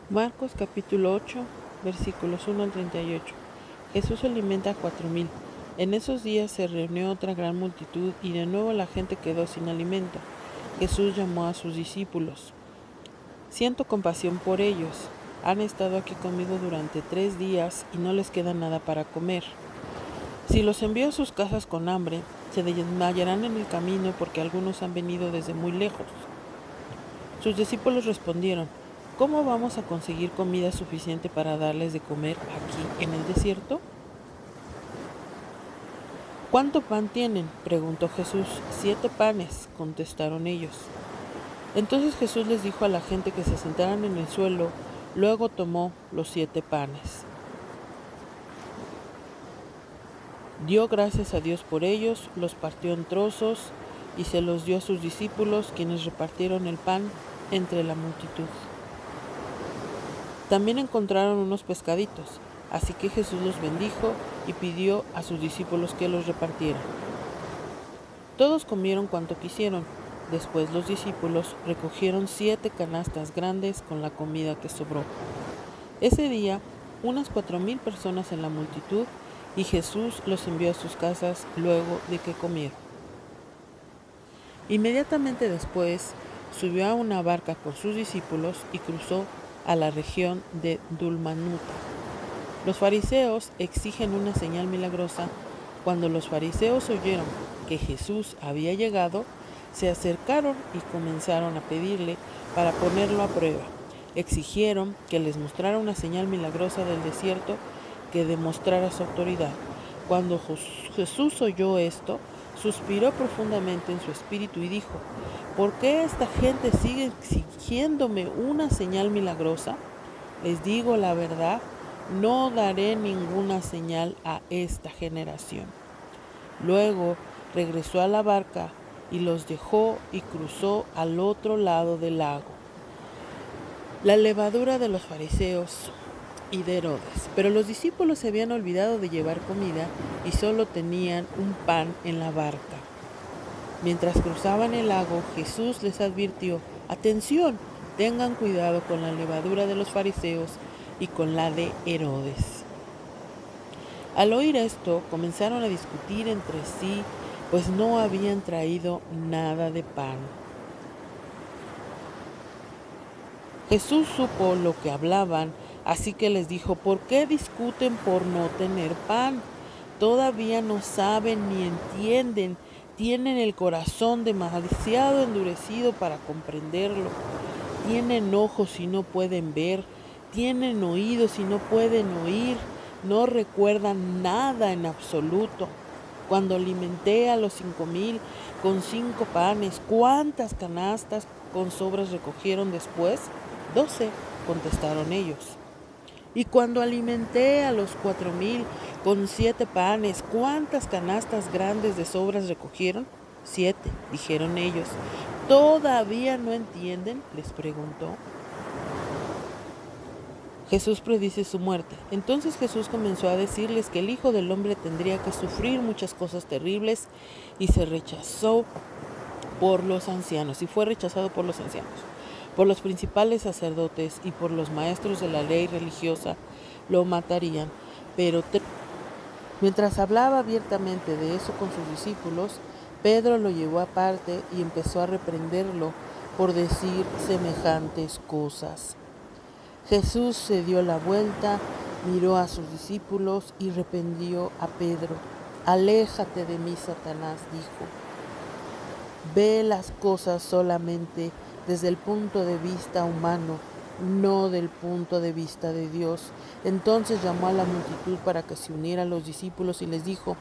Marcos capítulo 8, versículos 1 al 38. Jesús alimenta a 4,000. En esos días se reunió otra gran multitud y de nuevo la gente quedó sin alimento. Jesús llamó a sus discípulos. Siento compasión por ellos. Han estado aquí conmigo durante 3 días y no les queda nada para comer. Si los envío a sus casas con hambre, se desmayarán en el camino porque algunos han venido desde muy lejos. Sus discípulos respondieron: ¿Cómo vamos a conseguir comida suficiente para darles de comer aquí en el desierto? ¿Cuánto pan tienen?, preguntó Jesús. 7 panes, contestaron ellos. Entonces Jesús les dijo a la gente que se sentaran en el suelo, luego tomó los 7 panes. Dio gracias a Dios por ellos, los partió en trozos y se los dio a sus discípulos, quienes repartieron el pan entre la multitud. También encontraron unos pescaditos, así que Jesús los bendijo y pidió a sus discípulos que los repartieran. Todos comieron cuanto quisieron. Después los discípulos recogieron 7 canastas grandes con la comida que sobró. Ese día, unas 4,000 personas en la multitud, y Jesús los envió a sus casas luego de que comieron. Inmediatamente después, subió a una barca con sus discípulos y cruzó a la región de Dulmanuta. Los fariseos exigen una señal milagrosa. Cuando los fariseos oyeron que Jesús había llegado, se acercaron y comenzaron a pedirle para ponerlo a prueba. Exigieron que les mostrara una señal milagrosa del desierto que demostrara su autoridad. Cuando Jesús oyó esto, suspiró profundamente en su espíritu y dijo: ¿Por qué esta gente sigue exigiéndome una señal milagrosa? Les digo la verdad, no daré ninguna señal a esta generación. Luego regresó a la barca y los dejó y cruzó al otro lado del lago. La levadura de los fariseos y de Herodes. Pero los discípulos se habían olvidado de llevar comida y solo tenían un pan en la barca. Mientras cruzaban el lago, Jesús les advirtió: «Atención, tengan cuidado con la levadura de los fariseos y con la de Herodes». Al oír esto, comenzaron a discutir entre sí, pues no habían traído nada de pan. Jesús supo lo que hablaban, así que les dijo: ¿Por qué discuten por no tener pan? Todavía no saben ni entienden. Tienen el corazón demasiado endurecido para comprenderlo. Tienen ojos y no pueden ver. Tienen oídos y no pueden oír. No recuerdan nada en absoluto. Cuando alimenté a los 5,000 con 5 panes, ¿cuántas canastas con sobras recogieron después? 12, contestaron ellos. Y cuando alimenté a los 4,000 con 7 panes, ¿cuántas canastas grandes de sobras recogieron? 7, dijeron ellos. ¿Todavía no entienden?, les preguntó. Jesús predice su muerte. Entonces Jesús comenzó a decirles que el Hijo del Hombre tendría que sufrir muchas cosas terribles y se rechazó por los ancianos, y fue rechazado por los ancianos, por los principales sacerdotes y por los maestros de la ley religiosa. Lo matarían. Pero mientras hablaba abiertamente de eso con sus discípulos, Pedro lo llevó aparte y empezó a reprenderlo por decir semejantes cosas. Jesús se dio la vuelta, miró a sus discípulos y reprendió a Pedro. «Aléjate de mí, Satanás», dijo. «Ve las cosas solamente desde el punto de vista humano, no del punto de vista de Dios». Entonces llamó a la multitud para que se uniera a los discípulos y les dijo: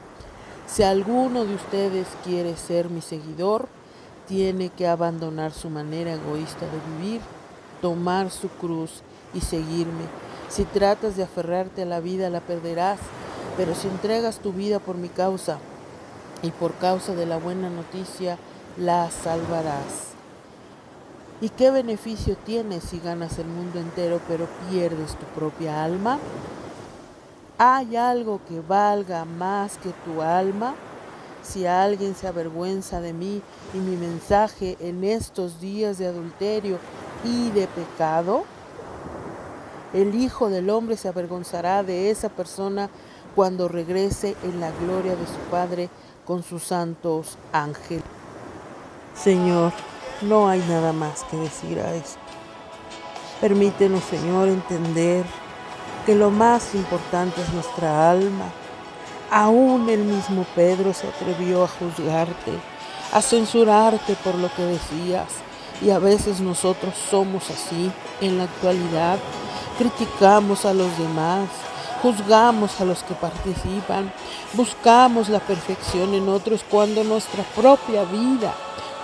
«Si alguno de ustedes quiere ser mi seguidor, tiene que abandonar su manera egoísta de vivir, tomar su cruz y seguirme. Si tratas de aferrarte a la vida, la perderás, pero si entregas tu vida por mi causa y por causa de la buena noticia, la salvarás». ¿Y qué beneficio tienes si ganas el mundo entero pero pierdes tu propia alma? ¿Hay algo que valga más que tu alma? Si alguien se avergüenza de mí y mi mensaje en estos días de adulterio y de pecado, El Hijo del Hombre se avergonzará de esa persona cuando regrese en la gloria de su Padre con sus santos ángeles. Señor, no hay nada más que decir a esto. Permítenos, Señor, entender que lo más importante es nuestra alma. Aún el mismo Pedro se atrevió a juzgarte, a censurarte por lo que decías. Y a veces nosotros somos así. En la actualidad criticamos a los demás, juzgamos a los que participan, buscamos la perfección en otros cuando nuestra propia vida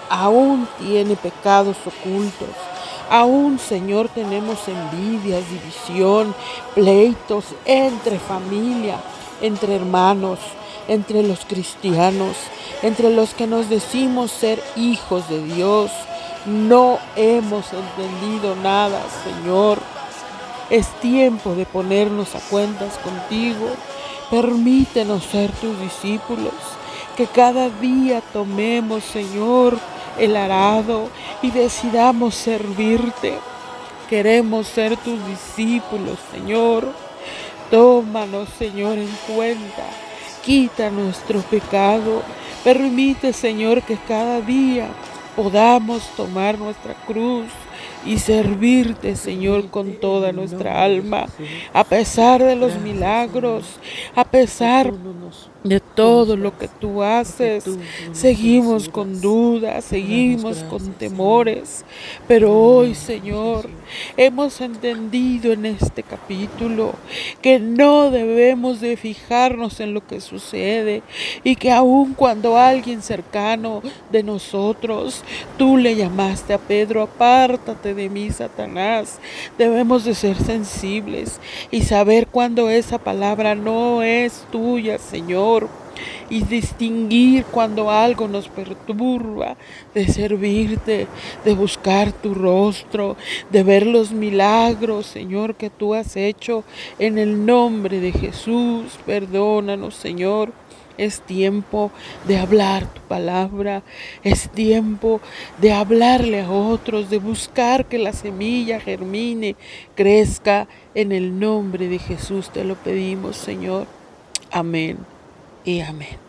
aún tiene pecados ocultos. Aún, Señor, tenemos envidias, división, pleitos entre familia, entre hermanos, entre los cristianos, entre los que nos decimos ser hijos de Dios. No hemos entendido nada, Señor. Es tiempo de ponernos a cuentas contigo. Permítenos ser tus discípulos, que cada día tomemos, Señor, el arado y decidamos servirte. Queremos ser tus discípulos, Señor. Tómanos, Señor, en cuenta. Quita nuestro pecado. Permite, Señor, que cada día podamos tomar nuestra cruz y servirte, Señor, con toda nuestra alma, a pesar de los milagros, a pesar de todo lo que tú haces. Seguimos con dudas, seguimos con temores, pero hoy, Señor, hemos entendido en este capítulo que no debemos de fijarnos en lo que sucede y que aun cuando alguien cercano de nosotros, tú le llamaste a Pedro, apártate de mí, Satanás. Debemos de ser sensibles y saber cuando esa palabra no es tuya, Señor, y distinguir cuando algo nos perturba, de servirte, de buscar tu rostro, de ver los milagros, Señor, que tú has hecho en el nombre de Jesús. Perdónanos, Señor. Es tiempo de hablar tu palabra, es tiempo de hablarle a otros, de buscar que la semilla germine, crezca. En el nombre de Jesús te lo pedimos, Señor. Amén y amén.